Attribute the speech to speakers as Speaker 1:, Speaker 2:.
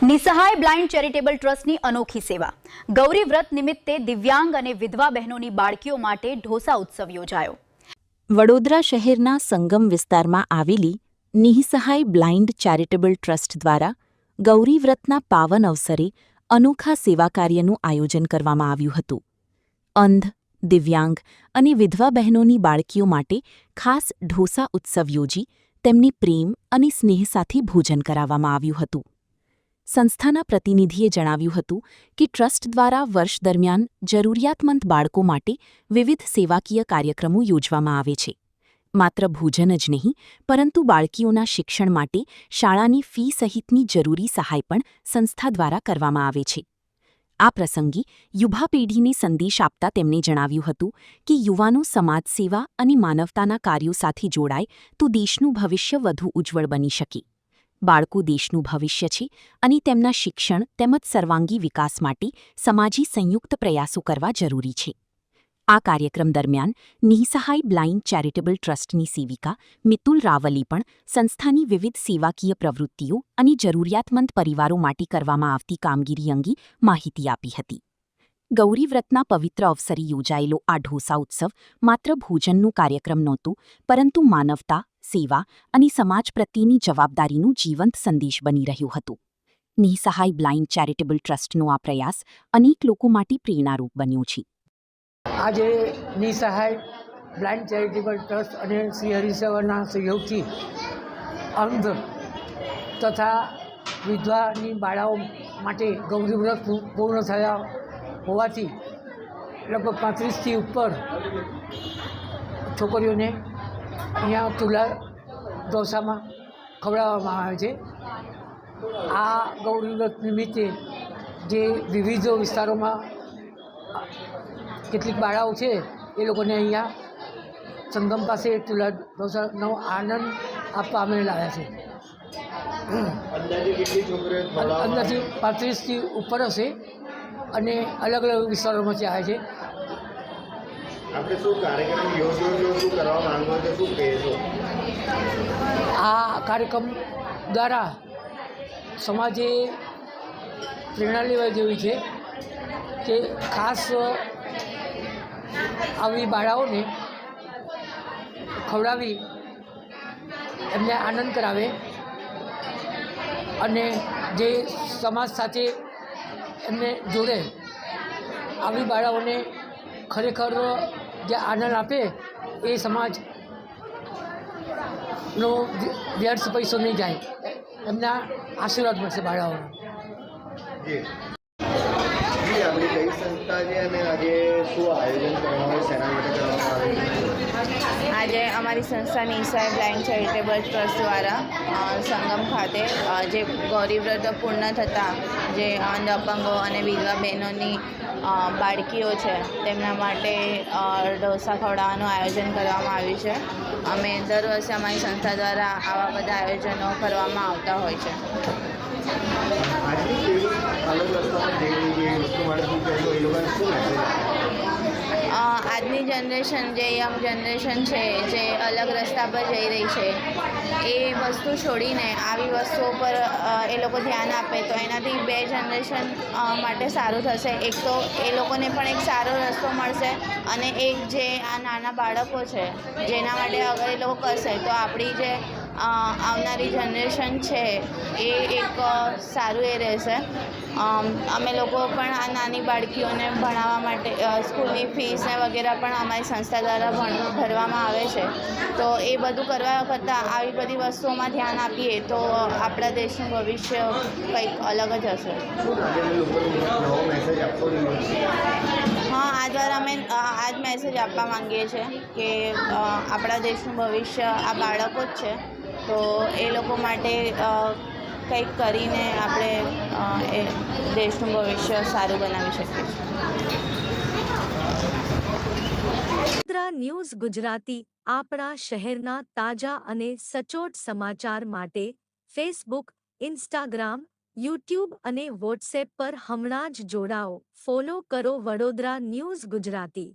Speaker 1: નિસહાય blind charitable ટ્રસ્ટની અનોખી સેવા. ગૌરી વ્રત નિમિત્તે દિવ્યાંગ અને વિધવા બહેનોની બાળકીઓ માટે ઢોસા ઉત્સવ યોજાયો.
Speaker 2: વડોદરા શહેરના સંગમ વિસ્તારમાં આવેલી નિસહાય બ્લાઇન્ડ ચેરિટેબલ ટ્રસ્ટ દ્વારા ગૌરી વ્રતના પાવન અવસરે અનોખા સેવા કાર્યનું આયોજન કરવામાં આવ્યું હતું. અંધ, દિવ્યાંગ અને વિધવા બહેનોની બાળકીઓ માટે ખાસ ઢોસા ઉત્સવ યોજી તેમને પ્રેમ અને સ્નેહ સાથે ભોજન કરાવવામાં આવ્યું હતું. સંસ્થાના પ્રતિનિધિએ જણાવ્યું હતું કે ટ્રસ્ટ દ્વારા વર્ષ દરમિયાન જરૂરિયાતમંદ બાળકો માટે વિવિધ સેવાકીય કાર્યક્રમો યોજવામાં આવે છે. માત્ર ભોજન જ નહીં, પરંતુ બાળકીઓના શિક્ષણ માટે શાળાની ફી સહિતની જરૂરી સહાય પણ સંસ્થા દ્વારા કરવામાં આવે છે. આ પ્રસંગે યુવા પેઢીને સંદેશ આપતા તેમણે જણાવ્યું હતું કે યુવાનો સમાજ સેવા અને માનવતાના કાર્યો સાથે જોડાય તો દેશનું ભવિષ્ય વધુ ઉજ્જવળ બની શકે. બાળકો દેશનું ભવિષ્ય છે અને તેમના શિક્ષણ તેમજ સર્વાંગી વિકાસ માટે સમાજે સંયુક્ત પ્રયાસો કરવા જરૂરી છે. આ કાર્યક્રમ દરમિયાન નિસહાય બ્લાઇન્ડ ચેરિટેબલ ટ્રસ્ટની સેવિકા મિતુલ રાવલે પણ સંસ્થાની વિવિધ સેવાકીય પ્રવૃત્તિઓ અને જરૂરિયાતમંદ પરિવારો માટે કરવામાં આવતી કામગીરી અંગે માહિતી આપી હતી. ગૌરી વ્રતના પવિત્ર અવસરે યોજાયેલો આ ઢોસા ઉત્સવ માત્ર ભોજનનું કાર્યક્રમ નહોતું, પરંતુ માનવતા, સેવા અને સમાજ પ્રત્યેની જવાબદારીનું જીવંત સંદેશ બની રહ્યું હતું. નિસહાય બ્લાઇન્ડ ચેરિટેબલ ટ્રસ્ટનો આ પ્રયાસ અનેક લોકો માટે પ્રેરણારૂપ બન્યો છે.
Speaker 3: આજે નિસહાય બ્લાઇન્ડ ચેરિટેબલ ટ્રસ્ટ અને શ્રી હરિસેવાના સહયોગથી અંધ તથા વિધવાની બાળાઓ માટે ગૌરી વ્રત પૂર્ણ થયા હોવાથી લગભગ 35થી ઉપર છોકરીઓને અહીંયા ચૂલા ઢોસામાં ખવડાવવામાં આવે છે. આ ગૌરી વ્રત નિમિત્તે જે વિવિધ વિસ્તારોમાં કેટલીક બાળાઓ છે એ લોકોને અહીંયા સંગમ પાસે ચૂલા ઢોસાનો આનંદ આપવા અમે લાવ્યા છે. અંદાજે 35થી ઉપર હશે અને અલગ અલગ વિસ્તારોમાંથી આવે છે.
Speaker 4: આપણે શું કાર્યક્રમ યોજ્યો, શું કરવા માંગો છો, શું કહેશો?
Speaker 3: આ કાર્યક્રમ દ્વારા સમાજે પ્રેરણા લેવા જેવી છે કે ખાસ આવી બાળાઓને ખવડાવી એમને આનંદ કરાવે અને જે સમાજ સાથે એમને જોડે. આવી બાળાઓને ખરેખર જે આનંદ આપે એ સમાજનો વ્યર્થ પૈસો નહીં જાય, એમના આશીર્વાદ મળશે બાળાઓને.
Speaker 4: આપણી કઈ સંસ્થા છે અને આજે શું આયોજન કરવામાં આવે, શેના માટે કરવામાં આવે છે?
Speaker 5: આજે અમારી સંસ્થા નિસહાય બ્લાઇન્ડ ચેરિટેબલ ટ્રસ્ટ દ્વારા સંગમ ખાતે જે ગૌરી વ્રત પૂર્ણ થતાં જે અંધ, અપંગો અને વિધવા બહેનોની બાળકીઓ છે તેમના માટે ઢોસા ખવડાવવાનું આયોજન કરવામાં આવ્યું છે. અમે દર વર્ષે અમારી સંસ્થા દ્વારા આવા બધા આયોજનો કરવામાં આવતા હોય છે. આજની જનરેશન, જે યંગ જનરેશન છે, જે અલગ રસ્તા પર જઈ રહી છે, એ વસ્તુ છોડીને આવી વસ્તુઓ પર એ લોકો ધ્યાન આપે તો એનાથી બે જનરેશન માટે સારું થશે. એક તો એ લોકોને પણ એક સારો રસ્તો મળશે અને એક જે આ નાના બાળકો છે જેના માટે અગર એ લોકો કરશે તો આપણી જે આવનારી જનરેશન છે એ એક સારું એ રહેશે. અમે લોકો પણ આ નાની બાળકીઓને ભણાવવા માટે સ્કૂલની ફીસને વગેરે પણ અમારી સંસ્થા દ્વારા ભરવામાં આવે છે. તો એ બધું કરવા કરતાં આવી બધી વસ્તુઓમાં ધ્યાન આપીએ તો આપણા દેશનું ભવિષ્ય કંઈક અલગ જ હશે. હા, આ દ્વારા અમે આ જ મેસેજ આપવા માંગીએ છીએ કે આપણા દેશનું ભવિષ્ય આ બાળકો જ છે, તો એ લોકો માટે કંઈક કરીને આપણે એ દેશનું ભવિષ્ય સારું બનાવી શકીએ છીએ.
Speaker 6: વડોદરા ન્યૂઝ ગુજરાતી આપણા શહેરના તાજા અને સચોટ સમાચાર માટે ફેસબુક, ઇન્સ્ટાગ્રામ, યુટ્યુબ અને વોટ્સએપ પર હમણાં જ જોડાઓ. ફોલો કરો વડોદરા ન્યૂઝ ગુજરાતી.